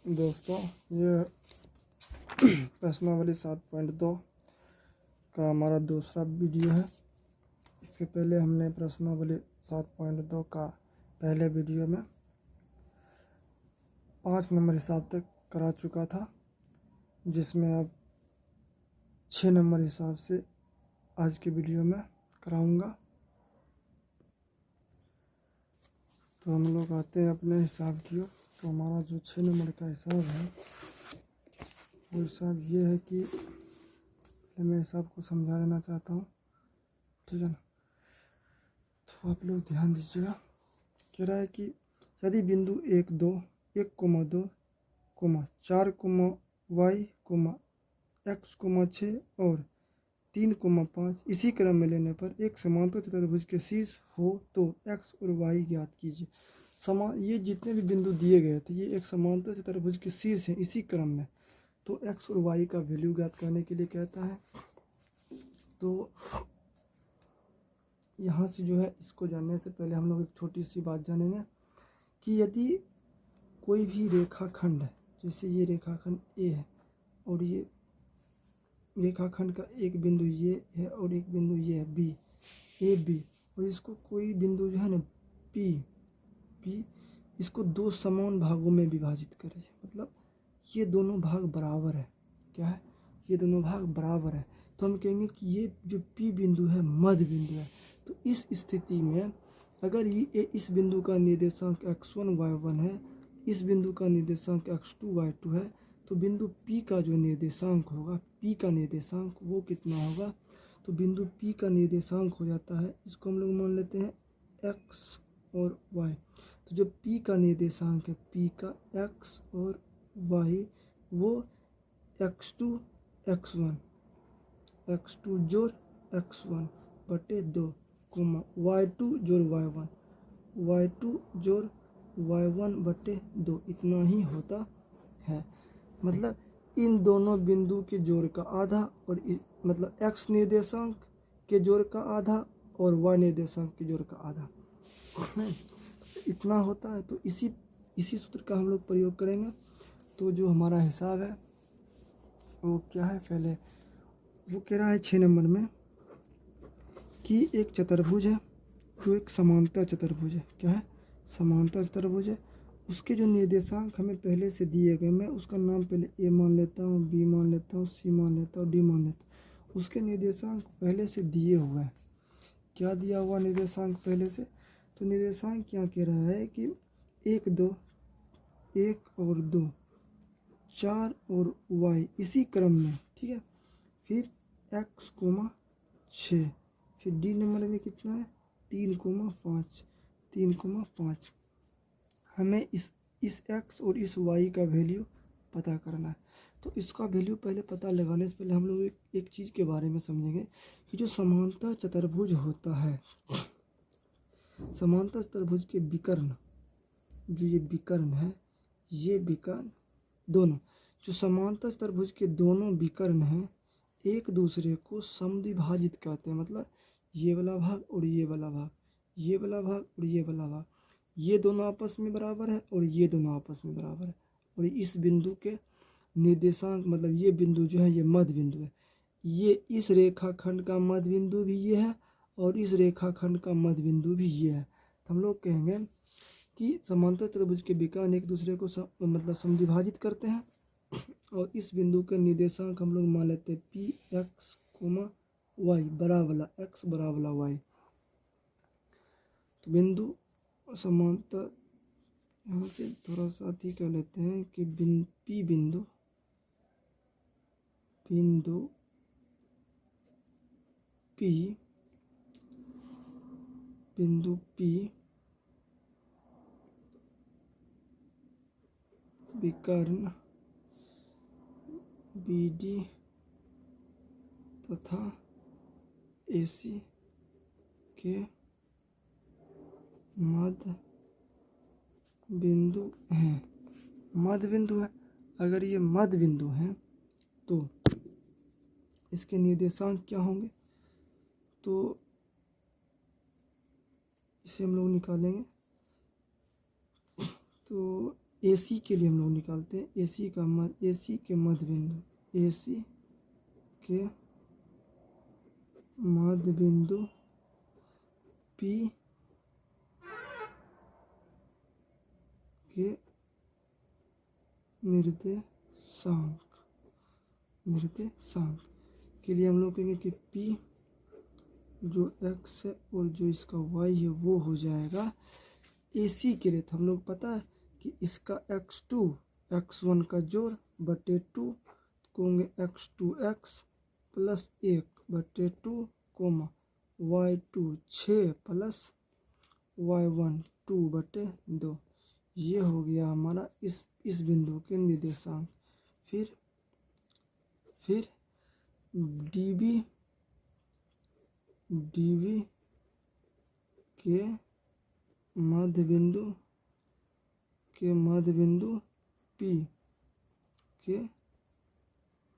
दोस्तों, ये प्रश्नावली 7.2 का हमारा दूसरा वीडियो है। इसके पहले हमने प्रश्नावली 7.2 का पहले वीडियो में 5 नंबर हिसाब तक करा चुका था, जिसमें अब 6 नंबर हिसाब से आज के वीडियो में कराऊंगा। तो हम लोग आते हैं अपने हिसाब की ओर। तो हमारा जो 6 नंबर का हिसाब है वो हिसाब ये है कि मैं हिसाब को समझा देना चाहता हूँ, ठीक है ना। तो आप लोग ध्यान दीजिएगा। कह रहा है कि यदि बिंदु 1, 2, 1,2, 4, y, x, 6 और 3,5 इसी क्रम में लेने पर एक समांतर चतुर्भुज के शीर्ष हो तो x और y ज्ञात कीजिए। ये जितने भी बिंदु दिए गए थे, ये एक समांतर चतुर्भुज के शीर्ष हैं इसी क्रम में। तो x और y का वैल्यू ज्ञात करने के लिए कहता है। तो यहाँ से जो है, इसको जानने से पहले हम लोग एक छोटी सी बात जानेंगे कि यदि कोई भी रेखाखंड है, जैसे ये रेखाखंड A है और ये रेखाखंड का एक बिंदु ये है और एक बिंदु ये है B, A B, और इसको कोई बिंदु जो है ना P, इसको दो समान भागों में विभाजित करें, मतलब ये दोनों भाग बराबर है। क्या है? ये दोनों भाग बराबर है। तो हम कहेंगे कि ये जो P बिंदु है मध्य बिंदु है। तो इस स्थिति में अगर ये इस बिंदु का निर्देशांक x1 y1 है, इस बिंदु का निर्देशांक x2 y2 है, तो बिंदु P का जो निर्देशांक होगा, P का निर्देशांक वो कितना होगा? तो बिंदु P का निर्देशांक हो जाता है, इसको हम लोग मान लेते हैं x और y। तो जो P का निर्देशांक है, P का x और y वो x2 जोड़ x1 बटे 2, y2 जोड़ y2 जोड़ y1 बटे 2, इतना ही होता है। मतलब इन दोनों बिंदु के जोड़ का आधा और मतलब x निर्देशांक के जोड़ का आधा और y निर्देशांक के जोड़ का आधा, इतना होता है। तो इसी सूत्र का हम लोग प्रयोग करेंगे। तो जो हमारा हिसाब है वो क्या है? पहले वो कह रहा है 6 नंबर में कि एक चतुर्भुज है जो एक समांतर चतुर्भुज है। क्या है? समांतर चतुर्भुज है। उसके जो निर्देशांक हमें पहले से दिए गए, मैं उसका नाम पहले A मान लेता हूँ, B मान लेता हूँ, C मान लेता हूँ, D मान लेता हूँ। उसके निर्देशांक पहले से दिए हुए हैं। क्या दिया हुआ निर्देशांक पहले से? तो निर्देशांक क्या कह रहा है कि 1, 2, 1 और 2, 4 और y इसी क्रम में, ठीक है। फिर x, 6, फिर D नंबर में कितना है? 3,5 हमें इस x और इस y का वैल्यू पता करना है। तो इसका वैल्यू पहले पता लगाने से पहले हम लोग एक चीज़ के बारे में समझेंगे कि जो समांतर चतुर्भुज होता है, समांतर चतुर्भुज के विकर्ण, जो ये विकर्ण है, ये विकर्ण दोनों, जो समांतर चतुर्भुज के दोनों विकर्ण हैं, एक दूसरे को समद्विभाजित करते हैं। मतलब ये वाला भाग और ये वाला भाग, ये वाला भाग और ये वाला भाग, ये दोनों आपस में बराबर है और ये दोनों आपस में बराबर है। और इस बिंदु के निर्देशांक, मतलब ये बिंदु जो है ये मध्य बिंदु है। ये इस रेखाखंड का मध्य बिंदु भी ये है और इस रेखाखंड का मध्य बिंदु भी ये है। तो हम लोग कहेंगे कि समांतर चतुर्भुज के विकर्ण एक दूसरे को मतलब समद्विभाजित करते हैं। और इस बिंदु के निर्देशांक हम लोग मान लेते हैं P, x, y बड़ा वाला x बड़ा वाला y। तो बिंदु समांतर, यहाँ से थोड़ा सा अति कर लेते हैं कि P बिंदु P विकर्ण BD तथा AC के मध्य बिंदु हैं। मध्य बिंदु है। अगर ये मध्य बिंदु हैं तो इसके निर्देशांक क्या होंगे? तो इसे हम लोग निकालेंगे। तो AC के लिए हम लोग निकालते हैं AC के मध्य बिंदु, AC के मध्य बिंदु P के निर्देशांक के लिए हम लोग कहेंगे कि P जो x है और जो इसका y है वो हो जाएगा AC के लिए। तो हम लोग पता है कि इसका x2 x1 का जोड़ बटे 2 को होंगे x2x प्लस 1 बटे 2 कोमा y2 6 प्लस y1 2 बटे 2। ये हो गया हमारा इस बिंदु के निर्देशांक। फिर dv के मध्य बिंदु P के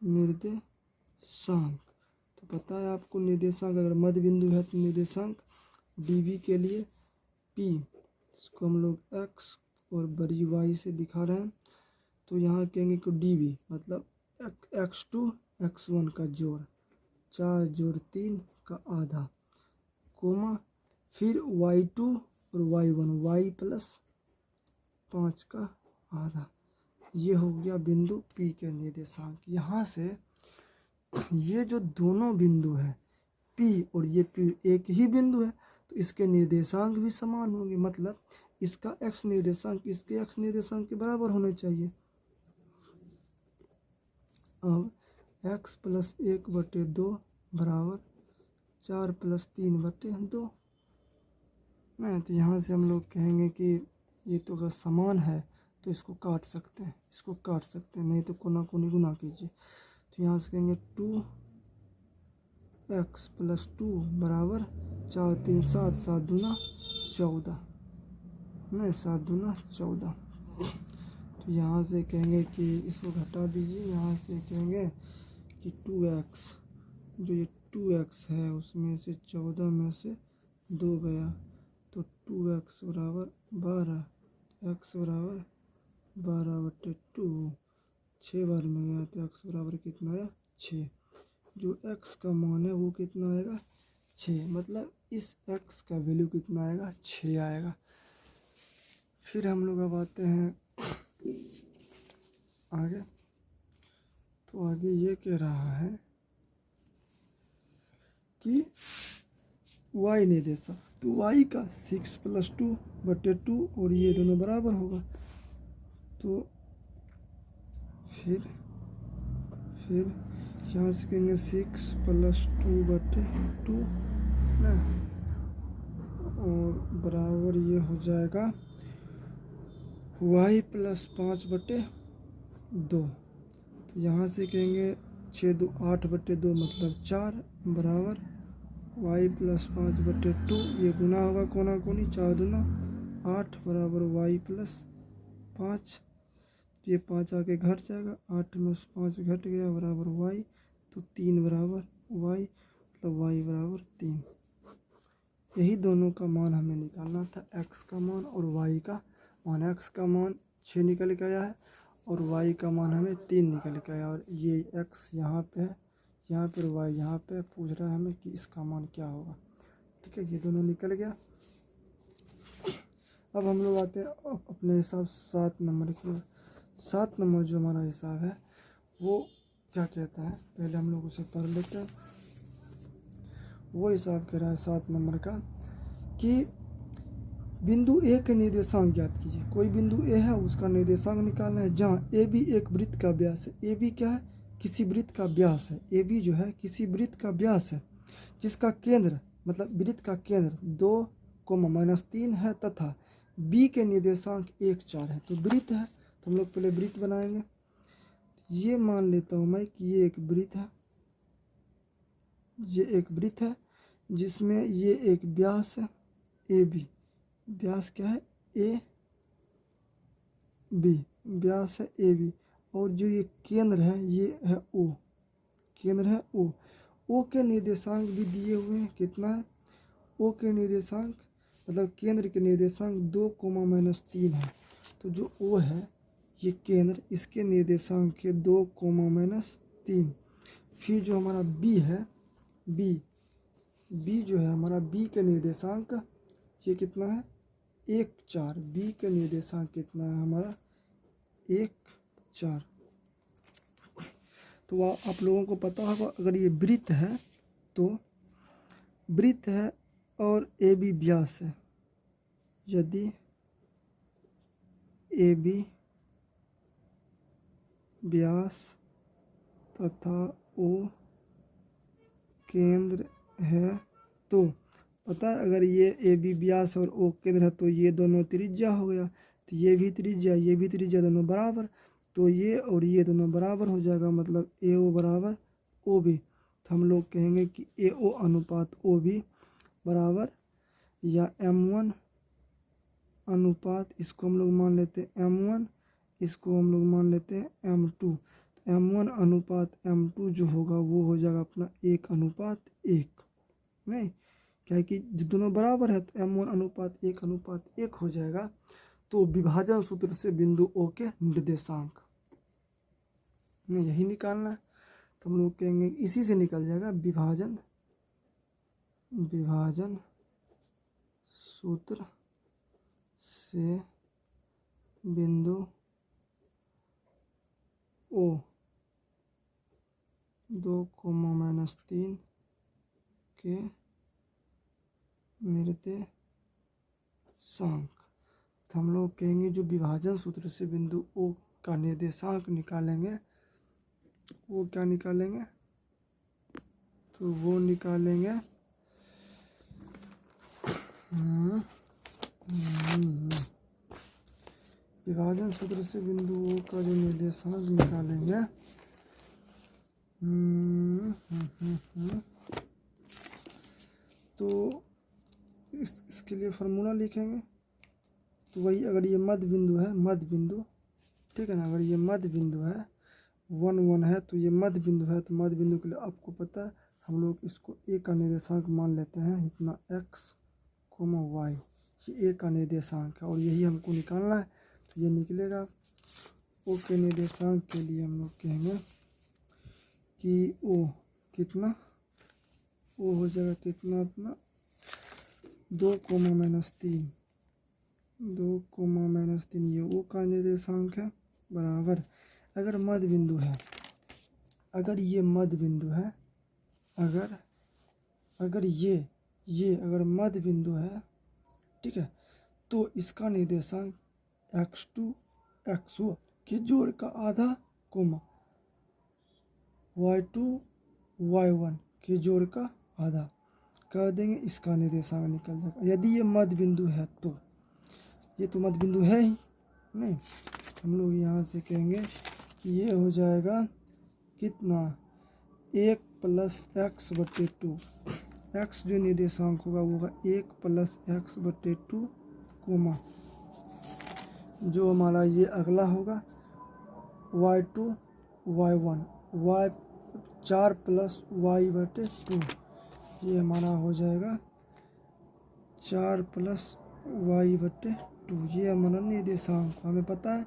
निर्देशांक। तो पता है आपको निर्देशांक, अगर मध्य बिंदु है तो निर्देशांक dv के लिए P, इसको हम लोग x और बड़ी y से दिखा रहे हैं। तो यहाँ कहेंगे कि dv मतलब x2 x1 का जोड़ 4 जोड़ 3 का आधा कोमा फिर y2 और y1 y प्लस 5 का आधा। ये हो गया बिंदु P के निर्देशांक। यहाँ से ये जो दोनों बिंदु है P और ये P एक ही बिंदु है तो इसके निर्देशांक भी समान होंगे, मतलब इसका x निर्देशांक इसके x निर्देशांक के बराबर होने चाहिए। अब x प्लस 1 बटे 2 बराबर 4 प्लस 3 बटे 2 नहीं। तो यहाँ से हम लोग कहेंगे कि ये तो अगर समान है तो इसको काट सकते हैं, नहीं तो कोना कोनी गुना कीजिए। तो यहाँ से कहेंगे 2x प्लस 2 बराबर 4 3 7 7 दूना 14 नहीं 7 दूना 14। तो यहाँ से कहेंगे कि इसको घटा दीजिए, यहाँ से कहेंगे कि 2x जो ये 2x है उसमें से 14 में से 2 गया तो 2x बराबर 12, x बराबर 12 बटे 2 6 बार में गया तो x बराबर कितना आया 6। जो x का मान है वो कितना आएगा 6, मतलब इस x का वैल्यू कितना आएगा 6 आएगा। फिर हम लोग अब आते हैं आगे। तो आगे ये कह रहा है कि y निर्देशांक, तो y का 6 प्लस 2 बटे 2 और ये दोनों बराबर होगा। तो फिर यहाँ से कहेंगे 6 प्लस 2 बटे 2 ना, और बराबर ये हो जाएगा y प्लस 5 बटे 2। तो यहाँ से कहेंगे 6 2 8 बटे 2 मतलब 4 बराबर y प्लस 5 बटे 2, ये गुना होगा कोना कोनी 4 दूना 8 बराबर y प्लस 5, ये 5 आके घट जाएगा 8 में 5 घट गया बराबर y, तो 3 बराबर y मतलब y बराबर 3। यही दोनों का मान हमें निकालना था, x का मान और y का मान। x का मान 6 निकल के आया है और y का मान हमें 3 निकल के आया, और ये x यहाँ पे है, यहाँ पर y यहाँ पे पूछ रहा है हमें कि इसका मान क्या होगा। ठीक है, ये दोनों निकल गया। अब हम लोग आते हैं अपने हिसाब 7 नंबर की ओर। 7 नंबर जो हमारा हिसाब है वो क्या कहता है, पहले हम लोग उसे पढ़ लेते हैं। वो हिसाब कह रहा है 7 नंबर का कि बिंदु ए के निर्देशांक ज्ञात कीजिए। कोई बिंदु ए है उसका निर्देशांक निकालना है, जहाँ ए बी एक वृत्त का व्यास है। ए बी क्या है, किसी वृत्त का व्यास है। ए बी जो है किसी वृत्त का व्यास है जिसका केंद्र मतलब वृत्त का केंद्र 2, -3 है तथा बी के निर्देशांक 1 4 है। तो वृत्त है तो हम लोग पहले वृत्त बनाएंगे। ये मान लेता हूँ मैं कि ये एक वृत्त है, ये एक वृत्त है जिसमें ये एक व्यास है ए बी। व्यास क्या है ए बी, व्यास है ए बी, और जो ये केंद्र है ये है ओ, केंद्र है ओ। ओ के निर्देशांक भी दिए हुए हैं, कितना है ओ के निर्देशांक मतलब केंद्र के निर्देशांक 2, -3 है। तो जो ओ है ये केंद्र, इसके निर्देशांक के 2 -3। फिर जो हमारा बी है, बी जो है हमारा, बी के निर्देशांक ये कितना है 1 4। बी का निर्देशांक कितना है हमारा 1 4। तो आप लोगों को पता होगा, अगर ये वृत्त है तो वृत्त है और ए बी व्यास है, यदि ए बी व्यास तथा ओ केंद्र है तो पता है, अगर ये ए बी व्यास और ओ केंद्र है तो ये दोनों त्रिज्या हो गया, तो ये भी त्रिज्या दोनों बराबर, तो ये और ये दोनों बराबर हो जाएगा, मतलब ए ओ बराबर ओ बी। तो हम लोग कहेंगे कि ए ओ अनुपात ओ बी बराबर, या M1 अनुपात, इसको हम लोग मान लेते हैं M1, इसको हम लोग मान लेते हैं M2। तो M1 अनुपात M2 जो होगा वो हो जाएगा अपना 1:1। नहीं, क्या है कि दोनों बराबर है तो M1 अनुपात 1:1 हो जाएगा। तो विभाजन सूत्र से बिंदु O के निर्देशांक में यही निकालना है। तो हम लोग कहेंगे इसी से निकल जाएगा विभाजन सूत्र से बिंदु O 2, -3 के निर्देशांक। तो हम लोग कहेंगे जो विभाजन सूत्र से बिंदु O का निर्देशांक निकालेंगे, वो क्या निकालेंगे, तो वो निकालेंगे विभाजन सूत्र से बिंदु O का जो निर्देशांक निकालेंगे, तो इसके लिए फार्मूला लिखेंगे। तो वही, अगर ये मध्य बिंदु है, ठीक है ना, अगर ये मध्य बिंदु है 1 1 है, तो ये मध्य बिंदु है, तो मध्य बिंदु के लिए आपको पता है हम लोग इसको ए का निर्देशांक मान लेते हैं, इतना x, y, ये ए का निर्देशांक है और यही हमको निकालना है। तो ये निकलेगा ओ के निर्देशांक के लिए हम लोग कहेंगे कि ओ कितना, ओ हो जाएगा कितना अपना 2, -3, 2, -3, ये ओ का निर्देशांक है बराबर, अगर मध्य बिंदु है, अगर ये मध्य बिंदु है, अगर ये अगर मध्य बिंदु है, ठीक है, तो इसका निर्देशांक x2 x1 के जोड़ का आधा, y2 y1 के जोड़ का आधा कर देंगे, इसका निर्देशांक निकल जाएगा। यदि ये मध्य बिंदु है तो, ये तो मध्य बिंदु है ही नहीं, हम लोग यहाँ से कहेंगे कि ये हो जाएगा कितना 1 + x/2। x जो निर्देशांक होगा वो होगा 1 + x/2, जो हमारा ये अगला होगा y2 y1, y 4 + y/2, ये हमारा हो जाएगा 4 + y/2। ये हमारा निर्देशांक, हमें पता है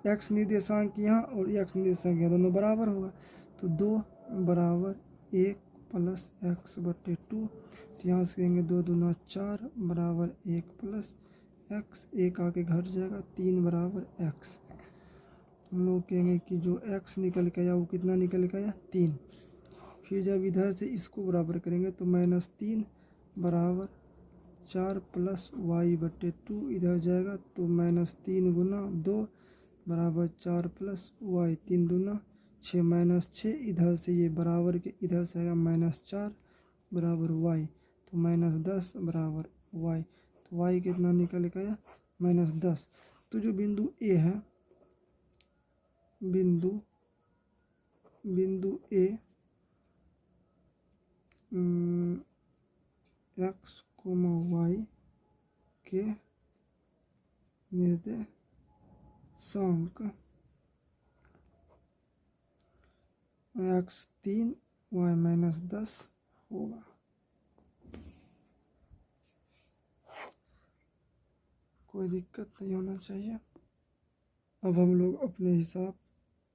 x निर्देशांक यहाँ और x निर्देशांक यहाँ दोनों बराबर होगा, तो 2 बराबर 1 + x/2। तो यहाँ से कहेंगे 2 दूना 4 बराबर 1 + x, 1 आके घट जाएगा, 3 बराबर x। हम लोग कहेंगे कि जो x निकल के आया वो कितना निकल के आया 3। फिर जब इधर से इसको बराबर करेंगे तो -3 बराबर 4 + y/2 इधर जाएगा, तो -3 × 2 बराबर 4 + y, 3 दूना 6, -6 इधर से ये बराबर के इधर से आएगा -4 बराबर y, तो -10 बराबर y। तो y कितना निकल के आया -10। तो जो बिंदु ए है, बिंदु ए x, y के निर्देशांक x3 y -10 होगा। कोई दिक्कत नहीं होना चाहिए। अब हम लोग अपने हिसाब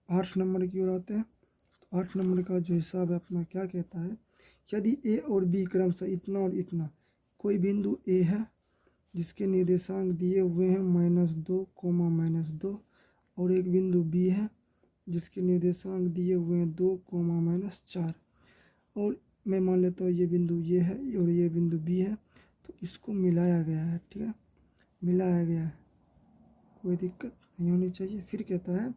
8 नंबर की ओर आते हैं। तो 8 नंबर का जो हिसाब है अपना क्या कहता है, यदि ए और बी क्रमशः इतना और इतना, कोई बिंदु ए है जिसके निर्देशांक दिए हुए हैं -2, -2, और एक बिंदु बी है जिसके निर्देशांक दिए हुए हैं 2, -4, और मैं मान लेता हूँ ये बिंदु ये है और ये बिंदु बी है, तो इसको मिलाया गया है। ठीक है, मिलाया गया है, कोई दिक्कत नहीं होनी चाहिए। फिर कहता है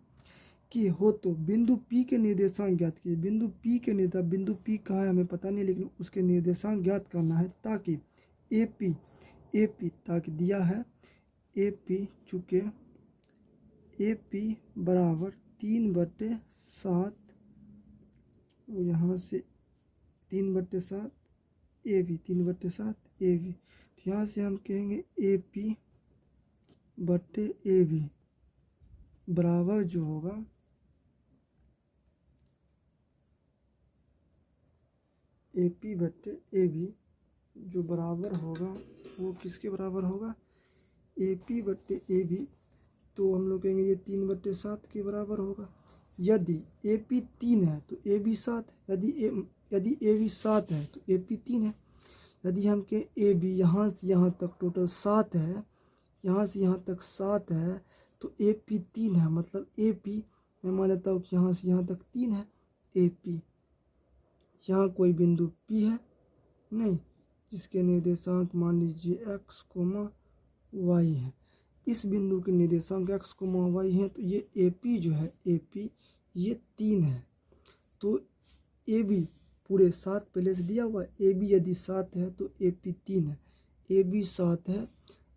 कि हो तो बिंदु P के निर्देशांक ज्ञात कीजिए। बिंदु P कहाँ है हमें पता नहीं, लेकिन उसके निर्देशांक ज्ञात करना है, ताकि AP ताकि दिया है AP, चूँकि AP बराबर 3/7, यहाँ से 3/7 AB, 3/7 AB, तो यहाँ से हम कहेंगे AP बटे AB बराबर जो होगा AP बटे AB, जो बराबर होगा वो किसके बराबर होगा, AP बटे AB, तो हम लोग कहेंगे ये 3/7 के बराबर होगा। यदि AP 3 है तो AB 7 है, यदि AB 7 है तो AP 3 है। यदि हम के AB यहाँ से यहाँ तक टोटल 7 है, यहाँ से यहाँ तक 7 है, तो AP 3 है, मतलब AP मैं मान लेता हूँ कि यहाँ से यहाँ तक 3 है। AP यहाँ कोई बिंदु P है नहीं, जिसके निर्देशांक मान लीजिए x, y है। इस बिंदु के निर्देशांक x, y है, तो ये AP जो है AP ये 3 है। तो AB पूरे 7 पहले से दिया हुआ है, AB यदि 7 है तो AP 3 है, AB 7 है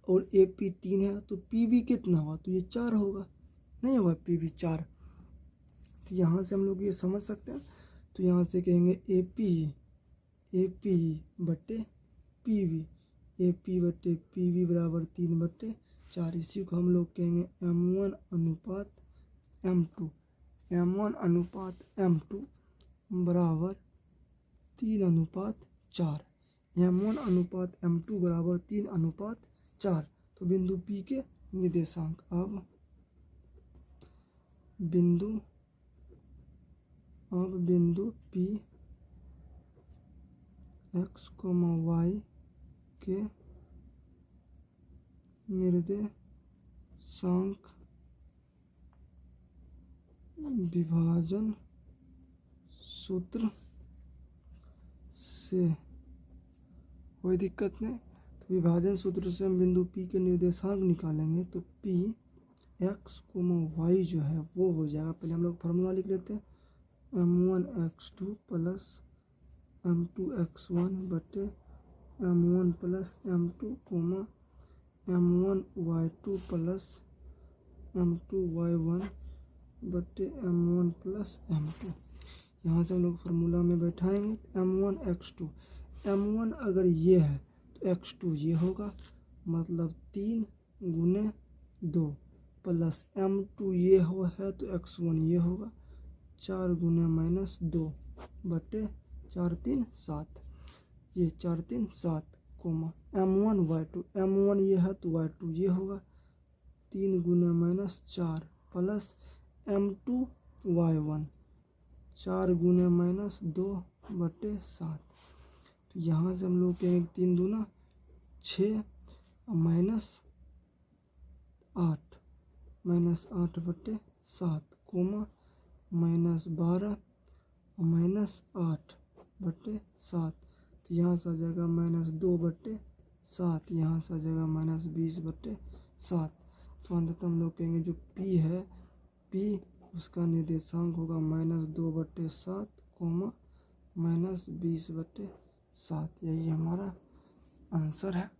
और AP 3 है, तो PB कितना हुआ, तो ये 4 होगा, नहीं होगा PB 4। तो यहाँ से हम लोग ये समझ सकते हैं। तो यहाँ से कहेंगे AP बटे PB बराबर 3/4। इसी को हम लोग कहेंगे M1 अनुपात M2 बराबर 3/4। M1 अनुपात M2 बराबर 3/4। तो बिंदु P के निर्देशांक, अब बिंदु P x, y के निर्देशांक विभाजन सूत्र से, कोई दिक्कत नहीं। तो विभाजन सूत्र से हम बिंदु P के निर्देशांक निकालेंगे, तो P x, y जो है वो हो जाएगा, पहले हम लोग फार्मूला लिख लेते हैं, M1x2 प्लस M2x1 बटे M1 plus M2, M1y2 plus M2y1 बटे M1 प्लस M2। यहाँ से हम लोग फार्मूला में बैठाएंगे M1x2, M1 अगर ये है तो x2 ये होगा, मतलब 3 × 2 प्लस M2 ये है तो x1 ये होगा, 4 × -2 बटे 4 3 7, ये 4 3 7, M1y2, M1 ये है तो y2 ये होगा, 3 × -4 प्लस M2y1, 4 × -2 बटे 7। तो यहाँ से हम लोग कहेंगे 3 दूना 6 -8 बटे 7, -12 -8 बटे 7। तो यहाँ से आ जाएगा -2 बटे 7, यहाँ से आ जाएगा -20 बटे 7। तो अंततः हम लोग कहेंगे जो P है, P उसका निर्देशांक होगा -2 बटे 7, -20 बटे 7। यही हमारा आंसर है।